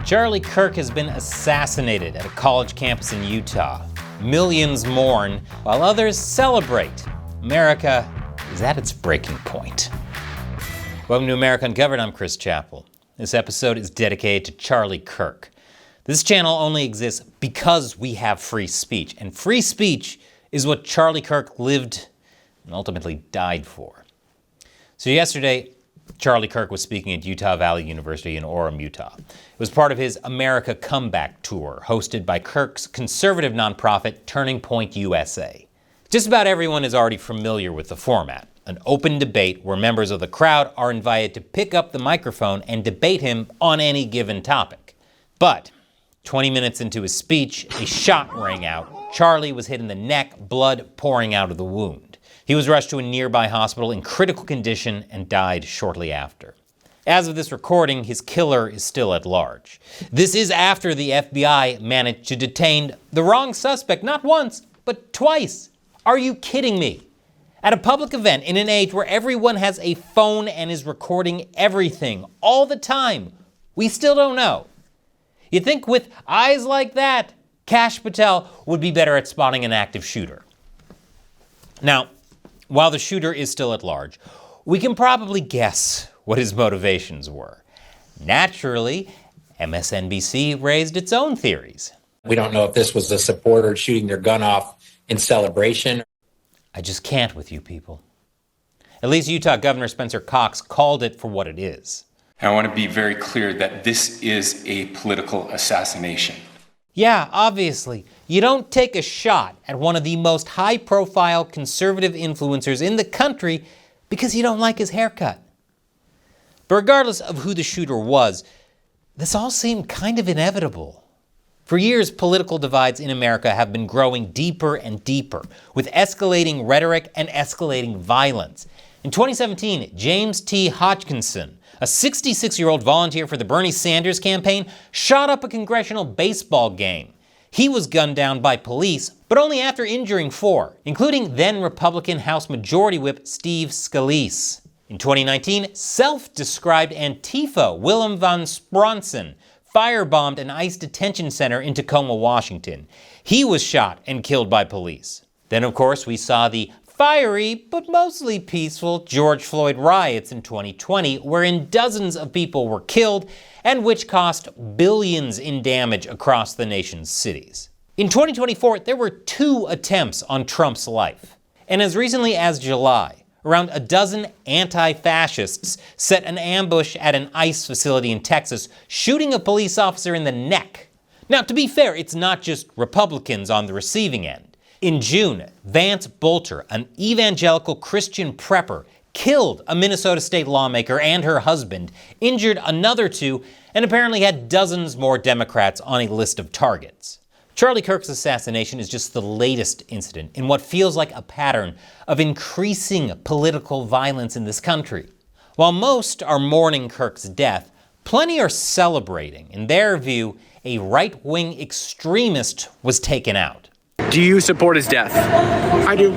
Charlie Kirk has been assassinated at a college campus in Utah. Millions mourn, while others celebrate. America is at its breaking point. Welcome to America Uncovered. I'm Chris Chappell. This episode is dedicated to Charlie Kirk. This channel only exists because we have free speech, and free speech is what Charlie Kirk lived and ultimately died for. So yesterday, Charlie Kirk was speaking at Utah Valley University in Orem, Utah. It was part of his America Comeback Tour, hosted by Kirk's conservative nonprofit, Turning Point USA. Just about everyone is already familiar with the format, an open debate where members of the crowd are invited to pick up the microphone and debate him on any given topic. But 20 minutes into his speech, a shot rang out. Charlie was hit in the neck, blood pouring out of the wound. He was rushed to a nearby hospital in critical condition and died shortly after. As of this recording, his killer is still at large. This is after the FBI managed to detain the wrong suspect not once, but twice. Are you kidding me? At a public event in an age where everyone has a phone and is recording everything all the time, we still don't know. You'd think with eyes like that, Kash Patel would be better at spotting an active shooter. Now, while the shooter is still at large, we can probably guess what his motivations were. Naturally, MSNBC raised its own theories. We don't know if this was a supporter shooting their gun off in celebration. I just can't with you people. At least Utah Governor Spencer Cox called it for what it is. And I want to be very clear that this is a political assassination. Yeah, obviously. You don't take a shot at one of the most high-profile conservative influencers in the country because you don't like his haircut. But regardless of who the shooter was, this all seemed kind of inevitable. For years, political divides in America have been growing deeper and deeper, with escalating rhetoric and escalating violence. In 2017, James T. Hodgkinson, a 66-year-old volunteer for the Bernie Sanders campaign, shot up a congressional baseball game. He was gunned down by police, but only after injuring 4, including then-Republican House Majority Whip Steve Scalise. In 2019, self-described Antifa Willem van Spronsen firebombed an ICE detention center in Tacoma, Washington. He was shot and killed by police. Then, of course, we saw the fiery, but mostly peaceful George Floyd riots in 2020, wherein dozens of people were killed and which cost billions in damage across the nation's cities. In 2024, there were 2 attempts on Trump's life. And as recently as July, around a dozen anti-fascists set an ambush at an ICE facility in Texas, shooting a police officer in the neck. Now, to be fair, it's not just Republicans on the receiving end. In June, Vance Bolter, an evangelical Christian prepper, killed a Minnesota state lawmaker and her husband, injured another 2, and apparently had dozens more Democrats on a list of targets. Charlie Kirk's assassination is just the latest incident in what feels like a pattern of increasing political violence in this country. While most are mourning Kirk's death, plenty are celebrating. In their view, a right-wing extremist was taken out. Do you support his death? I do.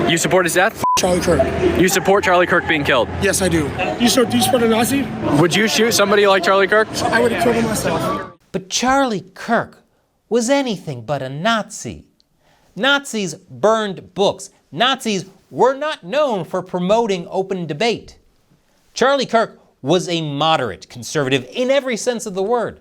You support his death? Charlie Kirk. You support Charlie Kirk being killed? Yes, I do. Do you support a Nazi? Would you shoot somebody like Charlie Kirk? I would have killed him myself. But Charlie Kirk was anything but a Nazi. Nazis burned books. Nazis were not known for promoting open debate. Charlie Kirk was a moderate conservative in every sense of the word.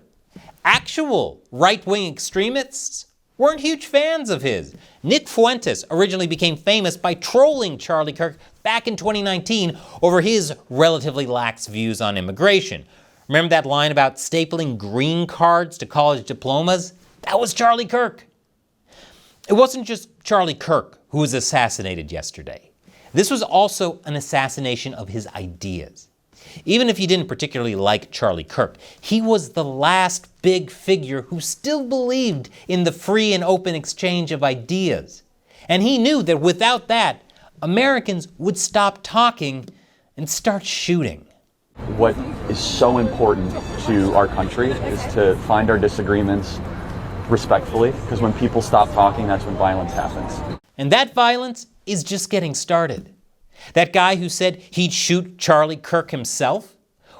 Actual right-wing extremists weren't huge fans of his. Nick Fuentes originally became famous by trolling Charlie Kirk back in 2019 over his relatively lax views on immigration. Remember that line about stapling green cards to college diplomas? That was Charlie Kirk. It wasn't just Charlie Kirk who was assassinated yesterday. This was also an assassination of his ideas. Even if you didn't particularly like Charlie Kirk, he was the last big figure who still believed in the free and open exchange of ideas. And he knew that without that, Americans would stop talking and start shooting. What is so important to our country is to find our disagreements respectfully, because when people stop talking, that's when violence happens. And that violence is just getting started. That guy who said he'd shoot Charlie Kirk himself?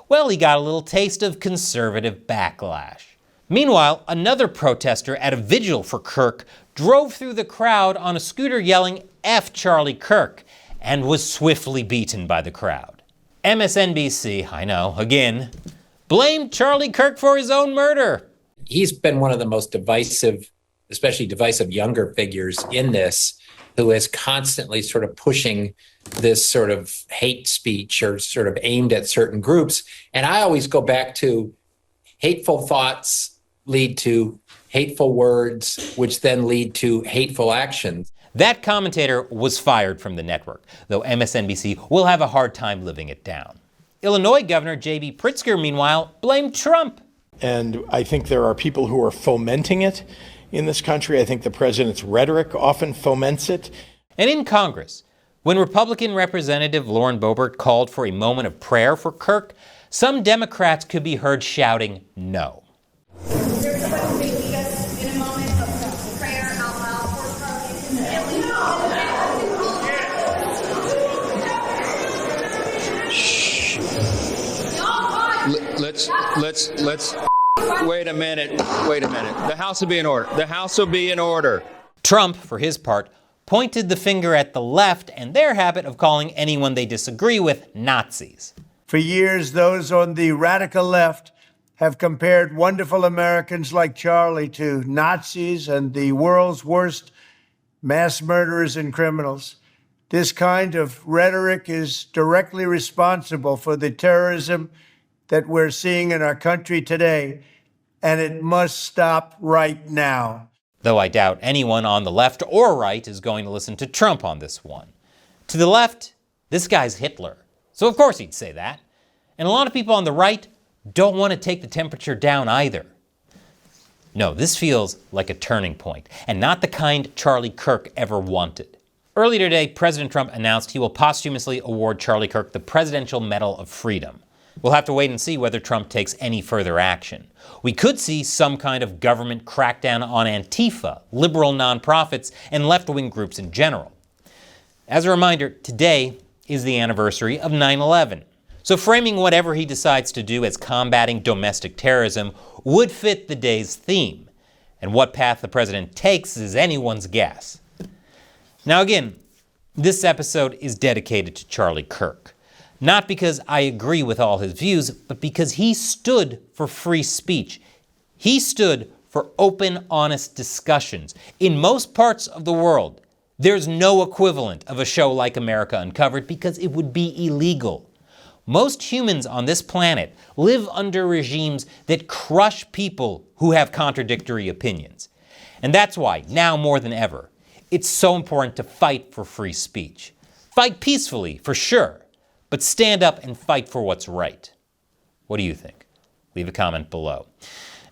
Well, he got a little taste of conservative backlash. Meanwhile, another protester at a vigil for Kirk drove through the crowd on a scooter yelling "F Charlie Kirk" and was swiftly beaten by the crowd. MSNBC, I know, again, blamed Charlie Kirk for his own murder. He's been one of the most divisive, especially divisive younger figures in this, who is constantly sort of pushing this sort of hate speech or sort of aimed at certain groups. And I always go back to hateful thoughts lead to hateful words, which then lead to hateful actions. That commentator was fired from the network, though MSNBC will have a hard time living it down. Illinois Governor J.B. Pritzker, meanwhile, blamed Trump. And I think there are people who are fomenting it in this country. I think the president's rhetoric often foments it. And in Congress, when Republican Representative Lauren Boebert called for a moment of prayer for Kirk, some Democrats could be heard shouting no. There's a way to lead us in a moment of prayer out loud for Let's wait a minute. The House will be in order. The House will be in order. Trump, for his part, pointed the finger at the left and their habit of calling anyone they disagree with Nazis. For years, those on the radical left have compared wonderful Americans like Charlie to Nazis and the world's worst mass murderers and criminals. This kind of rhetoric is directly responsible for the terrorism that we're seeing in our country today, and it must stop right now. Though I doubt anyone on the left or right is going to listen to Trump on this one. To the left, this guy's Hitler. So of course he'd say that. And a lot of people on the right don't want to take the temperature down either. No, this feels like a turning point, and not the kind Charlie Kirk ever wanted. Earlier today, President Trump announced he will posthumously award Charlie Kirk the Presidential Medal of Freedom. We'll have to wait and see whether Trump takes any further action. We could see some kind of government crackdown on Antifa, liberal nonprofits, and left-wing groups in general. As a reminder, today is the anniversary of 9/11. So framing whatever he decides to do as combating domestic terrorism would fit the day's theme. And what path the president takes is anyone's guess. Now again, this episode is dedicated to Charlie Kirk. Not because I agree with all his views, but because he stood for free speech. He stood for open, honest discussions. In most parts of the world, there's no equivalent of a show like America Uncovered because it would be illegal. Most humans on this planet live under regimes that crush people who have contradictory opinions. And that's why, now more than ever, it's so important to fight for free speech. Fight peacefully, for sure, but stand up and fight for what's right. What do you think? Leave a comment below.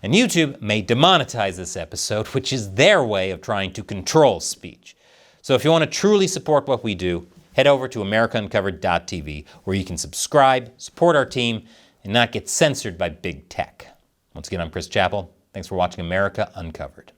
And YouTube may demonetize this episode, which is their way of trying to control speech. So if you want to truly support what we do, head over to AmericaUncovered.tv, where you can subscribe, support our team, and not get censored by big tech. Once again, I'm Chris Chappell. Thanks for watching America Uncovered.